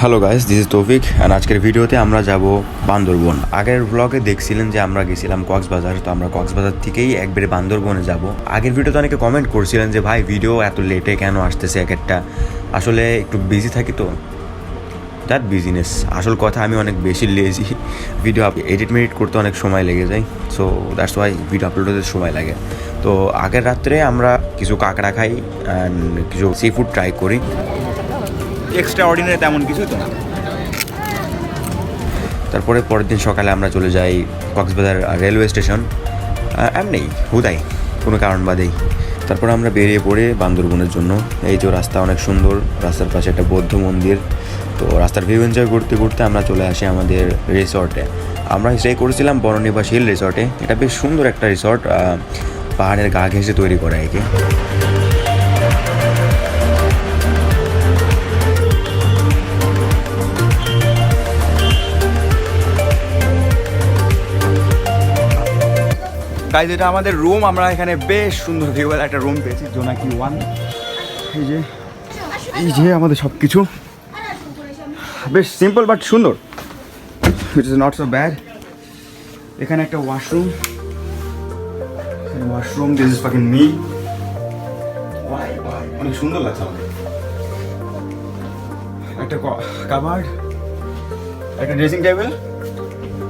Hello guys, this is তৌফিক and আজকের ভিডিওতে আমরা যাব বান্দরবন। আগের ব্লগে দেখছিলেন যে আমরা গেছিলাম কক্সবাজার, তো আমরা কক্সবাজার থেকেই একবারে বান্দরবনে যাব। আগের ভিডিওতে অনেকে কমেন্ট করছিলেন যে ভাই ভিডিও এত লেটে কেন আসতেছে এক একটা। আসলে একটু বিজি থাকি তো, দ্যাট বিজিনেস। আসল কথা আমি অনেক বেশি লেজি, ভিডিও এডিট করতে অনেক সময় লেগে যায়, so that's why video upload হতে সময় লাগে। তো আগের রাত্রে আমরা কিছু কাঁকড়া খাই অ্যান্ড কিছু সি ফুড ট্রাই করি। এক্সট্রা অর্ডিনারি তেমন কিছু তো না। তারপরে পরের দিন সকালে আমরা চলে যাই কক্সবাজার রেলওয়ে স্টেশন, এমনি হুদাই কোনো কারণ বাদেই। তারপর আমরা বেরিয়ে পড়ি বান্দরবনের জন্য। এই যে রাস্তা অনেক সুন্দর, রাস্তার পাশে একটা বৌদ্ধ মন্দির। তো রাস্তার ভিউ এনজয় করতে করতে আমরা চলে আসি আমাদের রিসর্টে। আমরা স্টে করেছিলাম বননিবাস হিল রিসর্টে। এটা বেশ সুন্দর একটা রিসর্ট, পাহাড়ের গা ঘেঁষে তৈরি করা একে। গাইজ, এটা আমাদের রুম। আমরা এখানে বেশ সুন্দর ভিউয়াল একটা রুম পেয়েছি, জোনাকি 1। এই যে আমাদের সব কিছু বেশ সিম্পল বাট সুন্দর, it is not so bad. এখানে একটা washroom, this is fucking me. অনেক সুন্দর লাগছে আমাদের। একটা কাবার্ড, একটা ড্রেসিং টেবিল,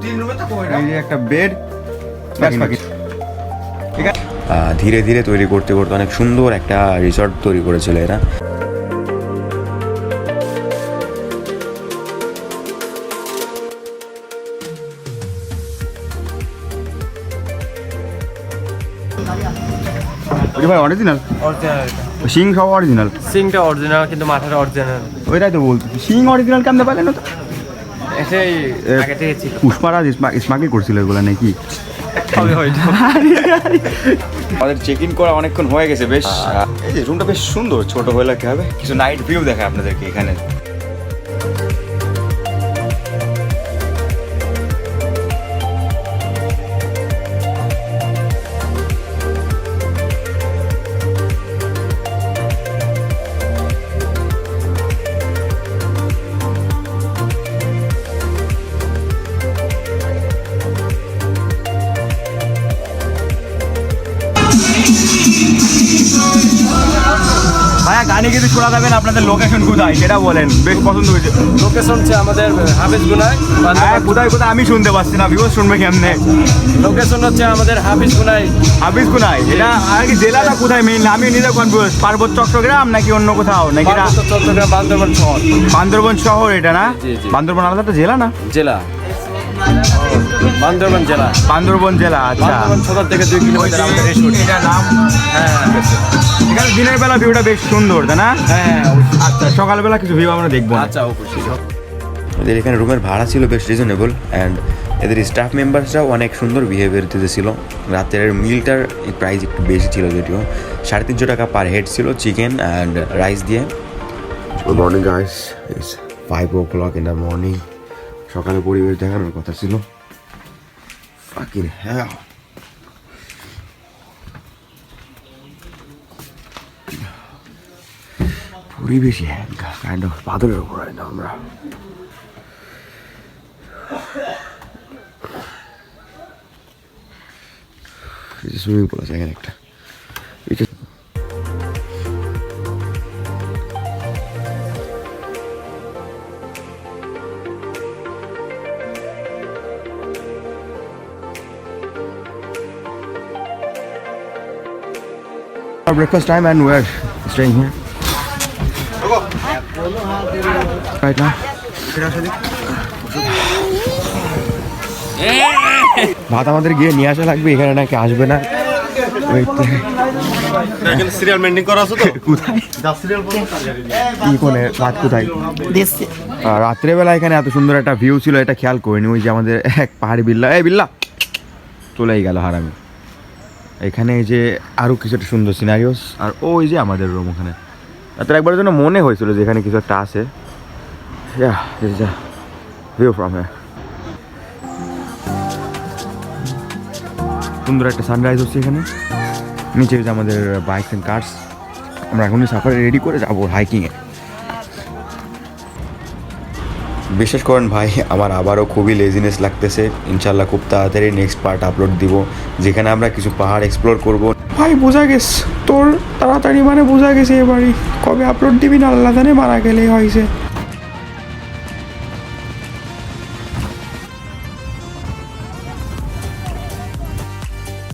3 রুমে থাকো। এই যে একটা বেড। ধীরে ধীরে তৈরি করতে করতে অনেক সুন্দর একটা রিসর্ট তৈরি করেছিল এরা। ভাই অরিজিনাল অরিজিনাল সিং সব অরিজিনাল, সিংটা অরিজিনাল কিন্তু মাথাটা অরিজিনাল। ওইটাই তো বলছি, সিং অরিজিনাল কেমন পাইলেন? তো এটাই আগে থেকে ছিল। পুষ্পারাজ স্মাগল করছিল এগুলো নাকি? আমাদের চেক ইন করা অনেকক্ষণ হয়ে গেছে বেশ। এই যে রুমটা বেশ সুন্দর, ছোট হয়ে লাগতে হবে। কিছু নাইট ভিউ দেখায় আপনাদেরকে এখানে। ভাইয়া গানে কিন্তু শোনা যাবেন, আপনাদের লোকেশন কোথায় সেটা বলেন, বেশ পছন্দ হয়েছে। লোকেশন হচ্ছে আমাদের হাফিজগুনায়। হ্যাঁ, কোথায় কোথায় আমি শুনতে পাচ্ছি না, ভিউজ শুনবে কেমনে? লোকেশন হচ্ছে আমাদের হাফিজগুনায়। হাফিজগুনায় এটা আর কি জেলাটা কোথায় মেইন? আমি নিজে কনফিউজ, পার্বত্য চট্টগ্রাম নাকি অন্য কোথাও নাকি? এটা চট্টগ্রাম বান্দরবান শহর। বান্দরবন শহর এটা না? জি, জি। বান্দরবন আলাদা একটা জেলা না? জেলা বান্দরবান জেলা। বান্দরবন জেলা, আচ্ছা। বান্দরবান সদর থেকে 2 কিলোমিটার আমাদের রিসোর্ট। এটা নাম। হ্যাঁ, এখানে দিনের বেলা ভিউটা বেশ সুন্দর, তাই না? হ্যাঁ। আচ্ছা, সকালবেলা কিছু ভিউ আমরা দেখবো। আচ্ছা, অবশ্যই। এদের এখানে রুমের ভাড়া ছিল বেশ রিজনেবল অ্যান্ড এদের স্টাফ মেম্বার্সরাও অনেক সুন্দর বিহেভিয়ার দিতেছিল। রাতের মিলটার প্রাইস একটু বেশি ছিল, যদিও 350 টাকা পার হেড ছিল, চিকেন অ্যান্ড রাইস দিয়ে। Good morning guys, it's 5 o'clock in the morning. সকালে পরিবেশ দেখানোর কথা ছিল। ফাকিং হ্যাঁ, পরিবেশই কাইন্ড অফ বাদলের উপর হয় না আমরা। সুইমিং পুল আছে এখানে একটা। Our breakfast time and we're staying here right now. ভাত আমাদের গিয়ে নিয়ে আসা লাগবে, এখানে নাকি আসবে না। সিরিয়াল মেনটেন করা আছে তো? কোথায় কি কোনে ভাত কোথায়? রাত্রেবেলা এখানে এত সুন্দর একটা ভিউ ছিল, এটা খেয়াল করিনি। ওই যে আমাদের এক পাহাড়ি বিল্লা, এই বিল্লা চলেই গেল হারামি। এখানে এই যে আরও কিছু একটা সুন্দর সিনারিওস, আর ওই যে আমাদের রুম। ওখানে রাতের একবারের জন্য মনে হয়েছিল যে এখানে কিছু একটা আছে। View from here. সুন্দর একটা সানরাইজ হচ্ছে এখানে। নিচে যে আমাদের বাইকস অ্যান্ড কার্স। আমরা এখনই সাফারি রেডি করে যাবো হাইকিংয়ে। বিশ্বাস করেন ভাই আমার আবারও খুবই লেজিনেস লাগতেছে। ইনশাল্লাহ খুব তাড়াতাড়ি নেক্সট পার্ট আপলোড দিব, যেখানে আমরা কিছু পাহাড় এক্সপ্লোর করব। ভাই বোঝা গেছে তোর তাড়াতাড়ি মানে বোঝা গেছে এবারই কবে আপলোড দিবি না আল্লাহ জানে, মারা গেলেই হয়েছে।